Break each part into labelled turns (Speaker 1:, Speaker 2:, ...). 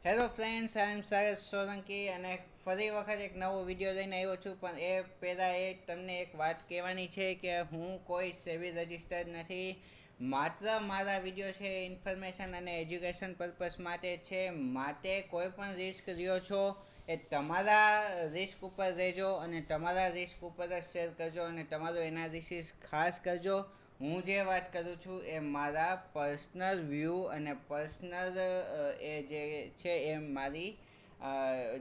Speaker 1: Hello friends, આઈ એમ સારસ સોલંકી અને ફરી વખત એક નવો વિડીયો લઈને આવ્યો છું. પણ એ પહેલાં તમને એક વાત કહેવાની છે કે હું કોઈ સેવી રજિસ્ટર્ડ નથી. માત્ર મારા વિડીયો છે ઇન્ફોર્મેશન અને એજ્યુકેશન પર્પઝ માટે છે. માટે કોઈ પણ રિસ્ક લ્યો છો એ તમારા રિસ્ક ઉપર રહેજો અને તમારા રિસ્ક ઉપર જ શેર કરજો અને તમારું એનાલિસિસ ખાસ કરજો. હું જે વાત કરું છું એ મારા પર્સનલ વ્યૂ અને પર્સનલ એ જે છે એ મારી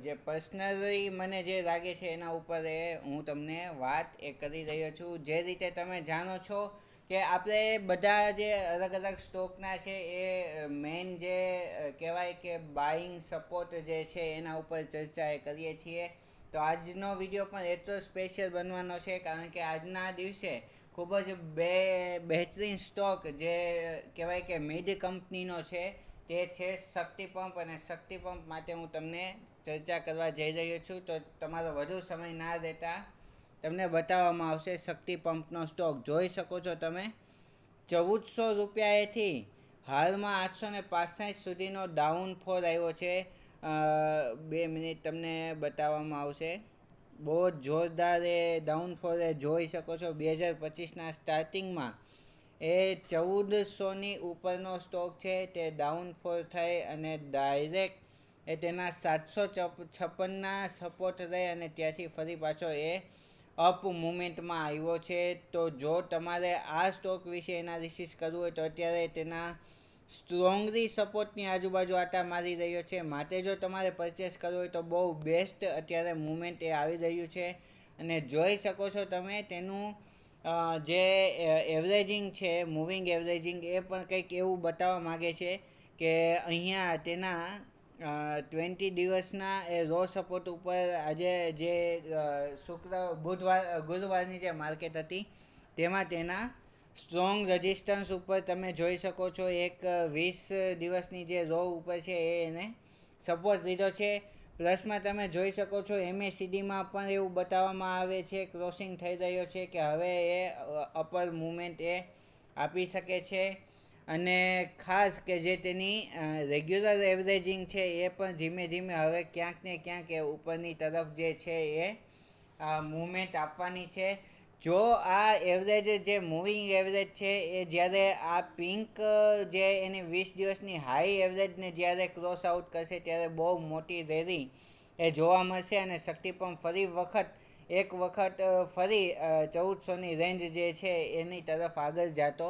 Speaker 1: જે પર્સનલી મને જે લાગે છે એના ઉપર હું તમને વાત કરી રહ્યો છું. જે રીતે તમે જાણો છો કે આપણે બધા જે અલગ અલગ સ્ટોકના છે એ મેઇન જે કહેવાય કે બાઇંગ સપોર્ટ જે છે એના ઉપર ચર્ચા કરીએ છીએ. તો આજનો વિડીયો પણ એટલો સ્પેશિયલ બનવાનો છે કારણ કે આજના દિવસે ખૂબ જ બહેતરીન સ્ટોક જે કહેવાય કે મિડ કંપનીનો છે તે છે શક્તિ પંપ. અને શક્તિ પંપ માટે હું તમને ચર્ચા કરવા જઈ રહ્યો છું. તો તમારો વધુ સમય ના રહેતા તમને બતાવવામાં આવશે. શક્તિ પંપનો સ્ટોક જોઈ શકો છો તમે. 1400 રૂપિયાએથી હાલમાં 865 સુધીનો ડાઉનફોલ આવ્યો છે. 2 મિનિટ તમને બતાવવામાં આવશે. બહુ જ જોરદાર એ ડાઉનફોલ જોઈ શકો છો. 2025ના સ્ટાર્ટિંગમાં એ 1400ની ઉપરનો સ્ટોક છે તે ડાઉનફોલ થઈ અને ડાયરેક્ટ એ તેના 756ના સપોર્ટ રહે અને ત્યાંથી ફરી પાછો એ અપ મુમેન્ટમાં આવ્યો છે. તો જો તમારે આ સ્ટોક વિશે એનાલિસિસ કરવું હોય તો અત્યારે તેના સ્ટ્રોંગલી સપોર્ટની આજુબાજુ આટા મારી રહ્યો છે. માટે જો તમારે પરચેસ કરવો હોય તો બહુ બેસ્ટ અત્યારે મુમેન્ટ એ આવી રહ્યું છે. અને જોઈ શકો છો તમે તેનું જે એવરેજિંગ છે, મૂવિંગ એવરેજિંગ, એ પણ કંઈક એવું બતાવવા માગે છે કે અહીંયા તેના 20 દિવસના એ રો સપોર્ટ ઉપર આજે જે ગુરુવારની જે માર્કેટ હતી તેમાં તેના સ્ટ્રોંગ રજિસ્ટન્સ ઉપર તમે જોઈ શકો છો. એક 20 દિવસની જે રો ઉપર છે એને સપોર્ટ લીધો છે. પ્લસમાં તમે જોઈ શકો છો એમએસીડીમાં પણ એવું બતાવવામાં આવે છે, ક્રોસિંગ થઈ રહ્યો છે કે હવે એ અપર મુવમેન્ટ એ આપી શકે છે. અને ખાસ કે જે તેની રેગ્યુલર એવરેજિંગ છે એ પણ ધીમે ધીમે હવે ક્યાંક ને ક્યાંક એ ઉપરની તરફ જે છે એ મૂવમેન્ટ આપવાની છે. જો આ એવરેજ જે મૂવિંગ એવરેજ છે એ જ્યારે આ પિંક જે એની 20 દિવસની હાઈ એવરેજને જ્યારે ક્રોસ આઉટ કરશે ત્યારે બહુ મોટી રેલી એ જોવા મળશે અને શક્તિ પણ એક વખત ફરી 1400ની રેન્જ જે છે એની તરફ આગળ જતો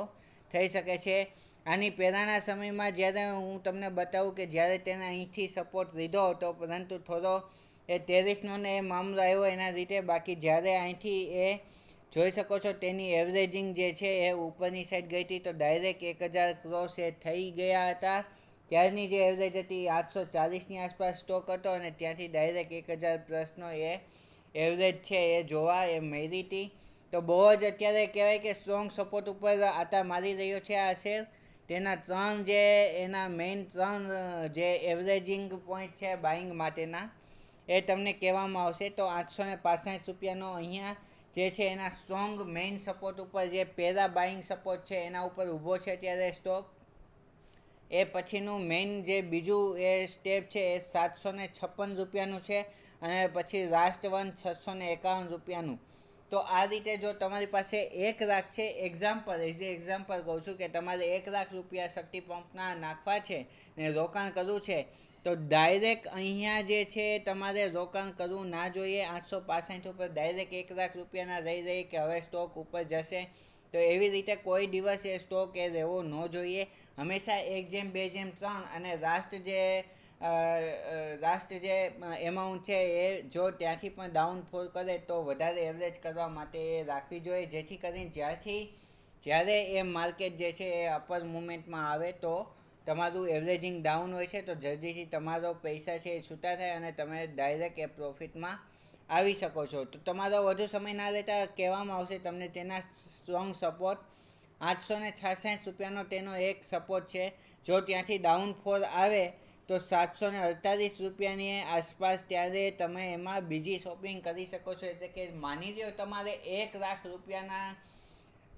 Speaker 1: થઈ શકે છે. આની પહેલાંના સમયમાં જ્યારે હું તમને બતાવું કે જ્યારે તેને અહીંથી સપોર્ટ લીધો હતો પરંતુ થોડો એ ટેરિફનો ને એ મામલો આવ્યો એના લીધે, બાકી જ્યારે અહીંથી એ જોઈ શકો છો તેની એવરેજિંગ જે છે એ ઉપરની સાઈડ ગઈ હતી તો ડાયરેક્ટ 1000 ક્રોસ એ થઈ ગયા હતા. ત્યારની જે એવરેજ હતી 840ની આસપાસ સ્ટોક હતો અને ત્યાંથી ડાયરેક્ટ 1000 પ્લસનો એ એવરેજ છે એ જોવા એ મળી હતી. તો બહુ જ અત્યારે કહેવાય કે સ્ટ્રોંગ સપોર્ટ ઉપર આટા મારી રહ્યો છે આ શેર. તેના એના મેઇન ત્રણ જે એવરેજિંગ પોઈન્ટ છે બાઇંગ માટેના એ તમને કહેવામાં આવશે. તો 865 રૂપિયાનો અહીંયા જે છે એના સ્ટ્રોંગ મેઇન સપોર્ટ ઉપર જે પહેલા બાઇંગ સપોર્ટ છે એના ઉપર ઊભો છે ત્યારે સ્ટોક. એ પછીનું મેઇન જે બીજું એ સ્ટેપ છે એ 756 રૂપિયાનું છે અને પછી લાસ્ટ વન 651 રૂપિયાનું. તો આ રીતે જો તમારી પાસે 1 લાખ છે, એક્ઝામ્પલ કહું છું કે તમારે 1 લાખ રૂપિયા શક્તિ પંપના નાખવા છે ને રોકાણ કરવું છે તો ડાયરેક્ટ અહીંયા જે છે તમારે રોકાણ કરવું ના જોઈએ. 865 ઉપર ડાયરેક્ટ 1 લાખ રૂપિયાના રહી કે હવે સ્ટોક ઉપર જશે તો એવી રીતે કોઈ દિવસ એ સ્ટોક એ રહેવો ન જોઈએ. હંમેશા 1:2:3 અને લાસ્ટ જે એમાઉન્ટ છે એ જો ત્યાંથી પણ ડાઉનફોલ કરે તો વધારે એવરેજ કરવા માટે એ રાખવી જોઈએ, જેથી કરીને જ્યારે એ માર્કેટ જે છે એ અપર મુવમેન્ટમાં આવે તો તમારું એવરેજિંગ ડાઉન હોય છે તો જલ્દીથી તમારો પૈસા છે એ છૂટા થાય અને તમે ડાયરેક્ટ એ પ્રોફિટમાં આવી શકો છો. તો તમારો વધુ સમય ના રહેતા કહેવામાં આવશે તમને તેના સ્ટ્રોંગ સપોર્ટ 866 રૂપિયાનો તેનો એક સપોર્ટ છે. જો ત્યાંથી ડાઉનફોલ આવે તો 748 રૂપિયાની આસપાસ ત્યારે તમે એમાં બીજી શોપિંગ કરી શકો છો. એટલે કે માની લો તમારે 1 લાખ રૂપિયાના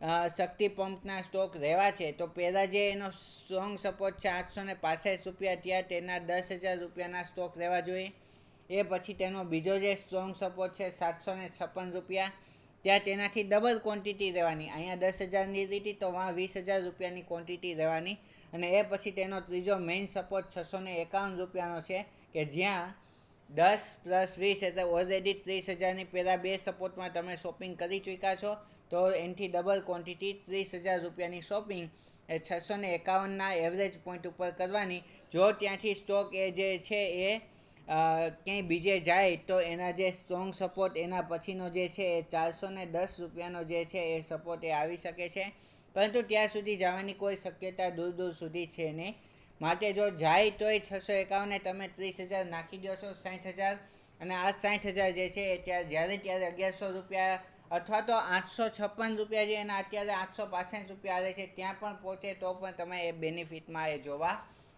Speaker 1: શક્તિ પંપના સ્ટોક રહેવા છે. તો પહેલાં જે એનો સ્ટ્રોંગ સપોર્ટ છે 865 રૂપિયા, ત્યાં તેના 10,000 રૂપિયાના સ્ટોક રહેવા જોઈએ. એ પછી તેનો બીજો જે સ્ટ્રોંગ સપોર્ટ છે 756 રૂપિયા, ત્યાં તેનાથી ડબલ ક્વોન્ટિટી રહેવાની. અહીંયા 10,000ની લીધી તો વहाँ 20,000 રૂપિયાની ક્વોન્ટિટી રહેવાની. અને એ પછી તેનો ત્રીજો મેઇન સપોર્ટ 651 રૂપિયાનો છે, કે જ્યાં 10 + 20 એટલે ઓલરેડી 30,000ની પહેલાં બે સપોર્ટમાં તમે શોપિંગ કરી ચૂક્યા છો. તો એનાથી ડબલ ક્વોન્ટિટી 30,000 રૂપિયાની શોપિંગ એ 651ના એવરેજ પોઈન્ટ ઉપર કરવાની. જો ત્યાંથી સ્ટોક એ જે છે એ ક્યાંય બીજે જાય તો એના જે સ્ટ્રોંગ સપોર્ટ એના પછીનો જે છે એ 410 રૂપિયાનો જે છે એ સપોર્ટ એ આવી શકે છે. પરંતુ ત્યાં સુધી જવાની કોઈ શક્યતા દૂર દૂર સુધી છે નહીં. માટે જો જાય તોય 651 તમે 30,000 નાખી દો છો, 60,000, અને આ 60,000 જે છે એ જ્યારે 1,100 રૂપિયા અથવા તો 856 રૂપિયા જે એના અત્યારે 865 રૂપિયા આવે છે ત્યાં પણ પહોંચે તો પણ તમે એ બેનિફિટમાં એ જોવા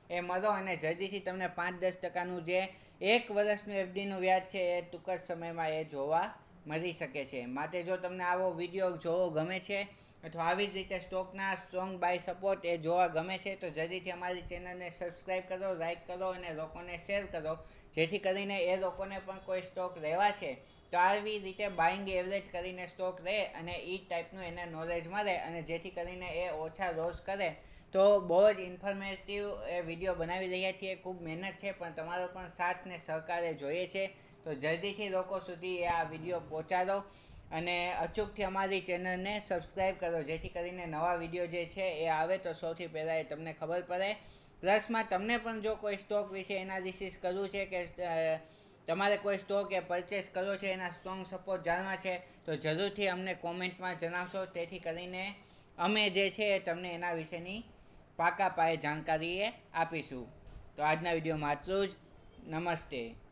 Speaker 1: એ મળો. અને જલ્દીથી તમને 5-10% જે 1 વર્ષનું એફડીનું વ્યાજ છે એ ટૂંક જ સમયમાં એ જોવા મળી શકે છે. માટે જો તમને આવો વિડીયો જોવો ગમે છે અથવા આવી જ રીતે સ્ટોકના સ્ટ્રોંગ બાય સપોર્ટ એ જોવા ગમે છે તો જલ્દીથી અમારી ચેનલને સબસ્ક્રાઈબ કરો, લાઈક કરો અને લોકોને શેર કરો, જેથી કરીને એ લોકોને પણ કોઈ સ્ટોક રહેવા છે તો આવી રીતે બાઇંગ એવરેજ કરીને સ્ટોક રહે અને એ ટાઈપનું એને નોલેજ મળે, અને જેથી કરીને એ ઓછા લોસ કરે. તો બહુ જ ઇન્ફોર્મેટિવ એ વિડીયો બનાવી રહ્યા છીએ. ખૂબ મહેનત છે પણ તમારો પણ સાથ ને સહકાર એ જોઈએ છે. તો જલ્દીથી લોકો સુધી એ આ વિડીયો પહોંચાડો અને અચૂકથી અમારી ચેનલને સબસ્ક્રાઈબ કરો, જેથી કરીને નવા વિડીયો જે છે એ આવે તો સૌથી પહેલાં એ તમને ખબર પડે. પ્લસમાં તમને પણ જો કોઈ સ્ટોક વિશે એનાલિસિસ કરવું છે કે તમારે કોઈ સ્ટોક એ પરચેસ કરવો છે, એના સ્ટ્રોંગ સપોર્ટ જાણવા છે તો જરૂરથી અમને કોમેન્ટમાં જણાવશો. તેથી કરીને અમે જે છે તમને એના વિશેની પાકા પાયે જાણકારી એ આપીશું. તો આજના વિડીયોમાં આટલું જ. નમસ્તે.